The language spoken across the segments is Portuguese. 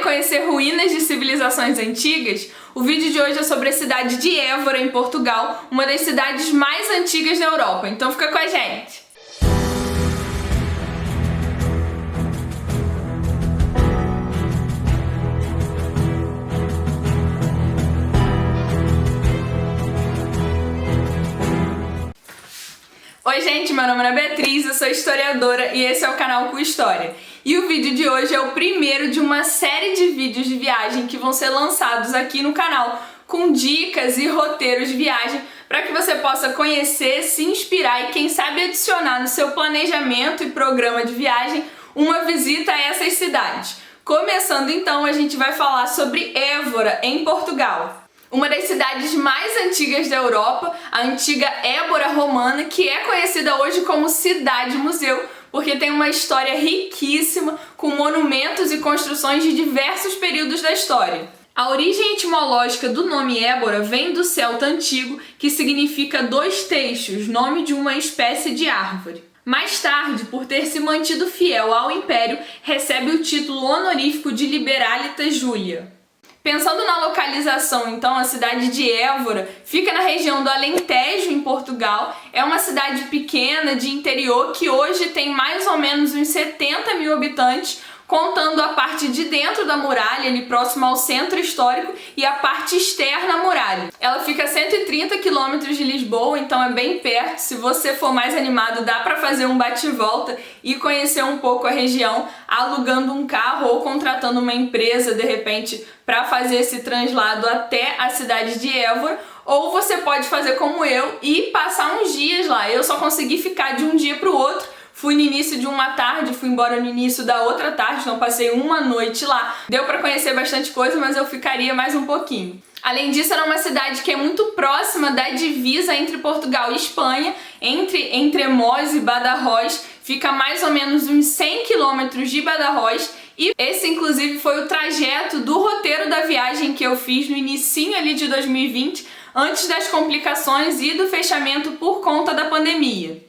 conhecer ruínas de civilizações antigas? O vídeo de hoje é sobre a cidade de Évora, em Portugal, uma das cidades mais antigas da Europa. Então fica com a gente! Oi gente, meu nome é Beatriz, eu sou historiadora e esse é o canal Com História. E o vídeo de hoje é o primeiro de uma série de vídeos de viagem que vão ser lançados aqui no canal, com dicas e roteiros de viagem para que você possa conhecer, se inspirar e quem sabe adicionar no seu planejamento e programa de viagem uma visita a essas cidades. Começando então, a gente vai falar sobre Évora, em Portugal. Uma das cidades mais antigas da Europa, a antiga Ébora romana, que é conhecida hoje como cidade-museu, porque tem uma história riquíssima, com monumentos e construções de diversos períodos da história. A origem etimológica do nome Ébora vem do celta antigo, que significa dois teixos, nome de uma espécie de árvore. Mais tarde, por ter se mantido fiel ao Império, recebe o título honorífico de Liberalita Julia. Pensando na localização, então, a cidade de Évora fica na região do Alentejo, em Portugal. É uma cidade pequena, de interior, que hoje tem mais ou menos uns 70 mil habitantes, contando a parte de dentro da muralha, ali próximo ao centro histórico, e a parte externa à muralha. Ela fica a 130 quilômetros de Lisboa, então é bem perto. Se você for mais animado, dá para fazer um bate-volta e conhecer um pouco a região, alugando um carro ou contratando uma empresa, de repente, para fazer esse translado até a cidade de Évora. Ou você pode fazer como eu e passar uns dias lá. Eu só consegui ficar de um dia para o outro. Fui no início de uma tarde, fui embora no início da outra tarde, então passei uma noite lá. Deu para conhecer bastante coisa, mas eu ficaria mais um pouquinho. Além disso, era uma cidade que é muito próxima da divisa entre Portugal e Espanha, entre Entremós e Badajoz. Fica mais ou menos uns 100 quilômetros de Badajoz. E esse, inclusive, foi o trajeto do roteiro da viagem que eu fiz no inicinho ali de 2020, antes das complicações e do fechamento por conta da pandemia.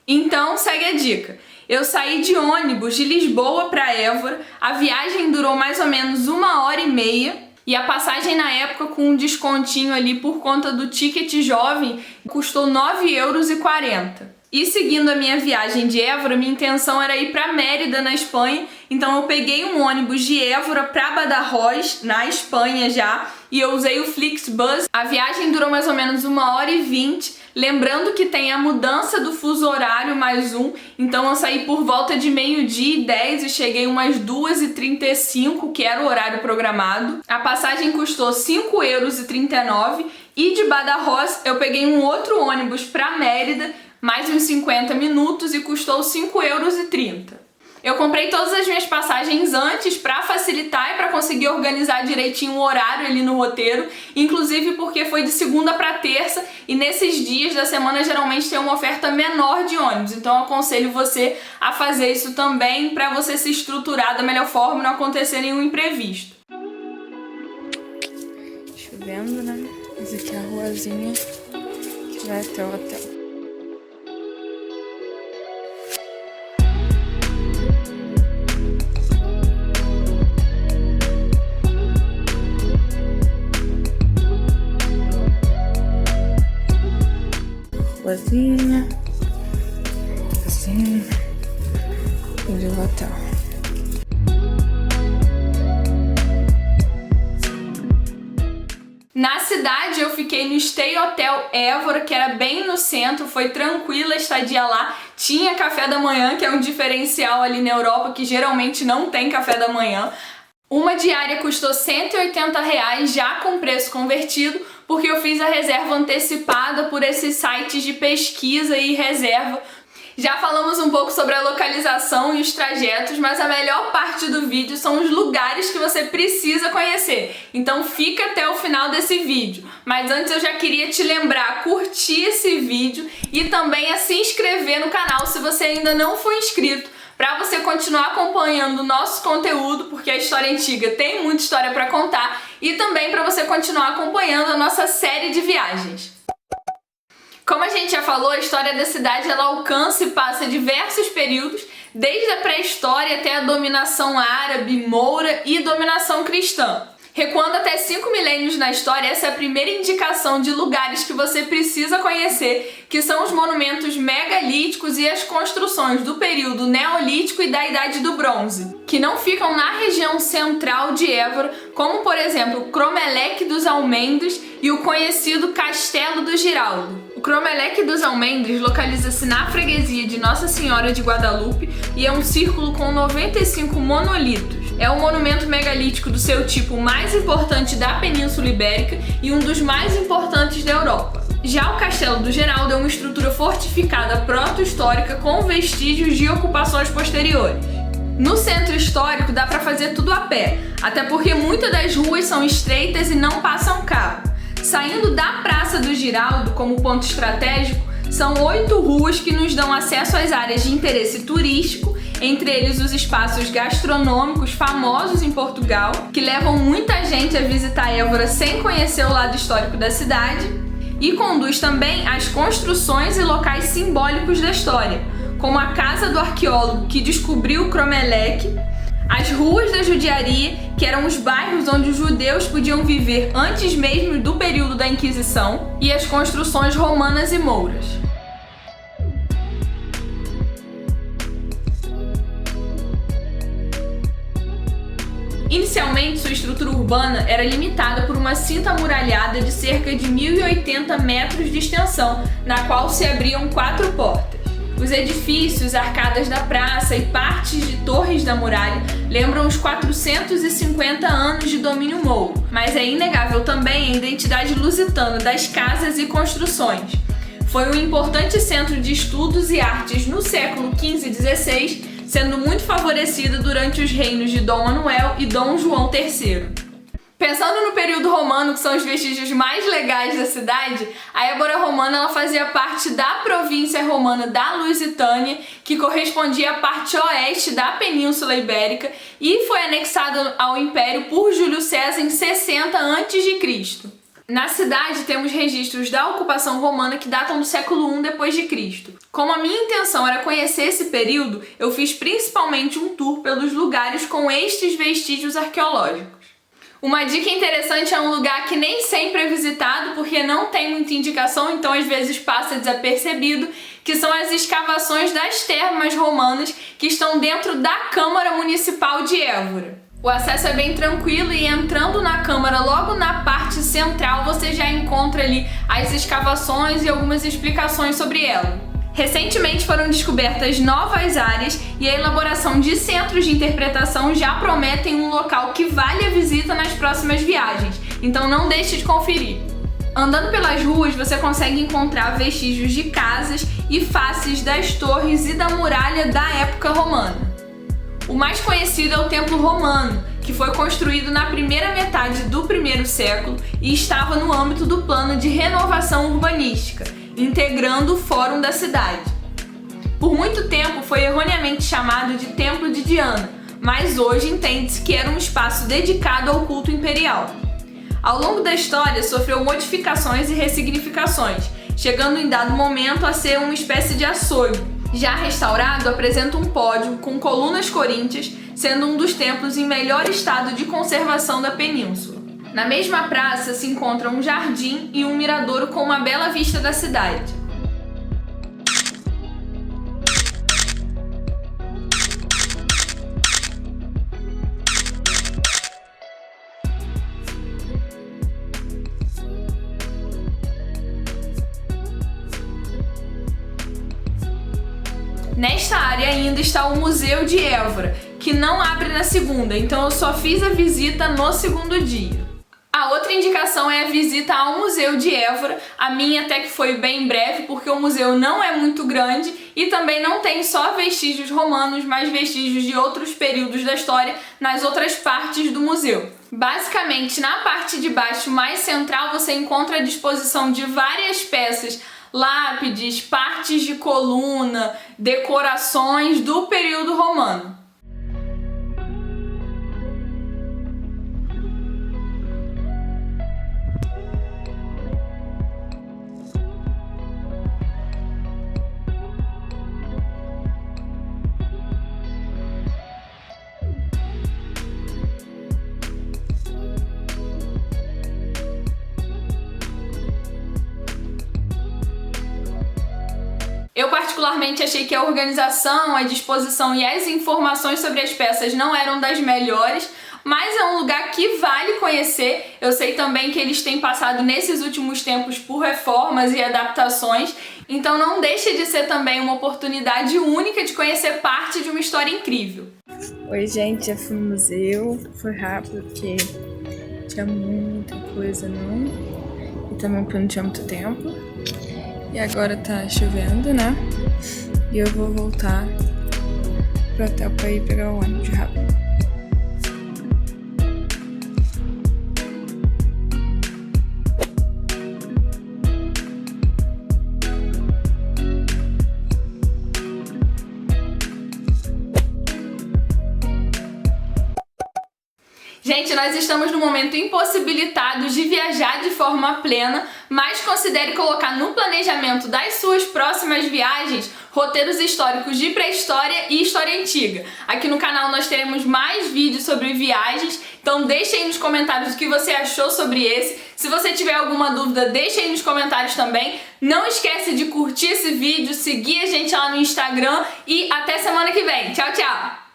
Então, segue a dica. Eu saí de ônibus de Lisboa para Évora, a viagem durou mais ou menos 1h30 e a passagem na época, com um descontinho ali por conta do ticket jovem, custou 9,40 €. E seguindo a minha viagem de Évora, minha intenção era ir para Mérida, na Espanha, então eu peguei um ônibus de Évora para Badajoz, na Espanha já, e eu usei o Flixbus. A viagem durou mais ou menos 1h20, lembrando que tem a mudança do fuso horário mais um, então eu saí por volta de 12h10 e cheguei umas 2h35, que era o horário programado. A passagem custou 5,39 € e de Badajoz eu peguei um outro ônibus para Mérida, mais uns 50 minutos e custou 5,30 €. Eu comprei todas as minhas passagens antes para facilitar e para conseguir organizar direitinho o horário ali no roteiro, inclusive porque foi de segunda para terça e nesses dias da semana geralmente tem uma oferta menor de ônibus, então eu aconselho você a fazer isso também para você se estruturar da melhor forma e não acontecer nenhum imprevisto. Chovendo, né? Essa aqui é a ruazinha que vai até o hotel. Ruazinha, assim, e de hotel. Na cidade eu fiquei no Stay Hotel Évora, que era bem no centro, foi tranquila a estadia lá, tinha café da manhã, que é um diferencial ali na Europa, que geralmente não tem café da manhã. Uma diária custou R$180 já com preço convertido, porque eu fiz a reserva antecipada por esses sites de pesquisa e reserva. Já falamos um pouco sobre a localização e os trajetos, mas a melhor parte do vídeo são os lugares que você precisa conhecer. Então fica até o final desse vídeo. Mas antes eu já queria te lembrar a curtir esse vídeo e também a se inscrever no canal se você ainda não for inscrito, para você continuar acompanhando o nosso conteúdo, porque a história antiga tem muita história para contar, e também para você continuar acompanhando a nossa série de viagens. Como a gente já falou, a história da cidade ela alcança e passa diversos períodos, desde a pré-história até a dominação árabe, moura e dominação cristã. Recuando até 5 milênios na história, essa é a primeira indicação de lugares que você precisa conhecer, que são os monumentos megalíticos e as construções do período neolítico e da Idade do Bronze, que não ficam na região central de Évora, como por exemplo o Cromeleque dos Almendres e o conhecido Castelo do Giraldo. O Cromeleque dos Almendres localiza-se na freguesia de Nossa Senhora de Guadalupe e é um círculo com 95 monolitos. É o monumento megalítico do seu tipo mais importante da Península Ibérica e um dos mais importantes da Europa. Já o Castelo do Giraldo é uma estrutura fortificada proto-histórica com vestígios de ocupações posteriores. No centro histórico dá para fazer tudo a pé, até porque muitas das ruas são estreitas e não passam carro. Saindo da Praça do Giraldo como ponto estratégico, são 8 ruas que nos dão acesso às áreas de interesse turístico, entre eles os espaços gastronômicos famosos em Portugal, que levam muita gente a visitar Évora sem conhecer o lado histórico da cidade, e conduz também às construções e locais simbólicos da história, como a casa do arqueólogo que descobriu o Cromeleque, as ruas da Judiaria, que eram os bairros onde os judeus podiam viver antes mesmo do período da Inquisição, e as construções romanas e mouras. Inicialmente, sua estrutura urbana era limitada por uma cinta amuralhada de cerca de 1.080 metros de extensão, na qual se abriam 4 portas. Os edifícios, arcadas da praça e partes de torres da muralha lembram os 450 anos de domínio mouro, mas é inegável também a identidade lusitana das casas e construções. Foi um importante centro de estudos e artes no século XV e XVI, sendo muito favorecida durante os reinos de Dom Manuel e Dom João III. Pensando no período romano, que são os vestígios mais legais da cidade, a Évora romana ela fazia parte da província romana da Lusitânia, que correspondia à parte oeste da Península Ibérica e foi anexada ao Império por Júlio César em 60 a.C. Na cidade temos registros da ocupação romana que datam do século I d.C. Como a minha intenção era conhecer esse período, eu fiz principalmente um tour pelos lugares com estes vestígios arqueológicos. Uma dica interessante é um lugar que nem sempre é visitado porque não tem muita indicação, então às vezes passa desapercebido, que são as escavações das termas romanas que estão dentro da Câmara Municipal de Évora. O acesso é bem tranquilo e entrando na Câmara, logo na parte central, você já encontra ali as escavações e algumas explicações sobre ela. Recentemente foram descobertas novas áreas e a elaboração de centros de interpretação já prometem um local que vale a visita nas próximas viagens, então não deixe de conferir. Andando pelas ruas você consegue encontrar vestígios de casas e faces das torres e da muralha da época romana. O mais conhecido é o Templo Romano, que foi construído na primeira metade do primeiro século e estava no âmbito do plano de renovação urbanística, integrando o Fórum da cidade. Por muito tempo foi erroneamente chamado de Templo de Diana, mas hoje entende-se que era um espaço dedicado ao culto imperial. Ao longo da história sofreu modificações e ressignificações, chegando em dado momento a ser uma espécie de açougue. Já restaurado, apresenta um pódio com colunas coríntias, sendo um dos templos em melhor estado de conservação da península. Na mesma praça se encontra um jardim e um miradouro com uma bela vista da cidade. Nesta área ainda está o Museu de Évora, que não abre na segunda, então eu só fiz a visita no segundo dia. A outra indicação é a visita ao Museu de Évora, a minha até que foi bem breve, porque o museu não é muito grande e também não tem só vestígios romanos, mas vestígios de outros períodos da história nas outras partes do museu. Basicamente, na parte de baixo mais central você encontra a disposição de várias peças, lápides, partes de coluna, decorações do período romano. Eu particularmente achei que a organização, a disposição e as informações sobre as peças não eram das melhores, mas é um lugar que vale conhecer. Eu sei também que eles têm passado nesses últimos tempos por reformas e adaptações, então não deixa de ser também uma oportunidade única de conhecer parte de uma história incrível. Oi gente, eu fui no museu, foi rápido porque tinha muita coisa não, e também porque não tinha muito tempo. E agora tá chovendo, né? E eu vou voltar pro hotel pra ir pegar o ônibus rápido. Gente, nós estamos no momento impossibilitados de viajar de forma plena, mas considere colocar no planejamento das suas próximas viagens roteiros históricos de pré-história e história antiga. Aqui no canal nós teremos mais vídeos sobre viagens, então deixe aí nos comentários o que você achou sobre esse. Se você tiver alguma dúvida, deixe aí nos comentários também. Não esquece de curtir esse vídeo, seguir a gente lá no Instagram e até semana que vem. Tchau, tchau!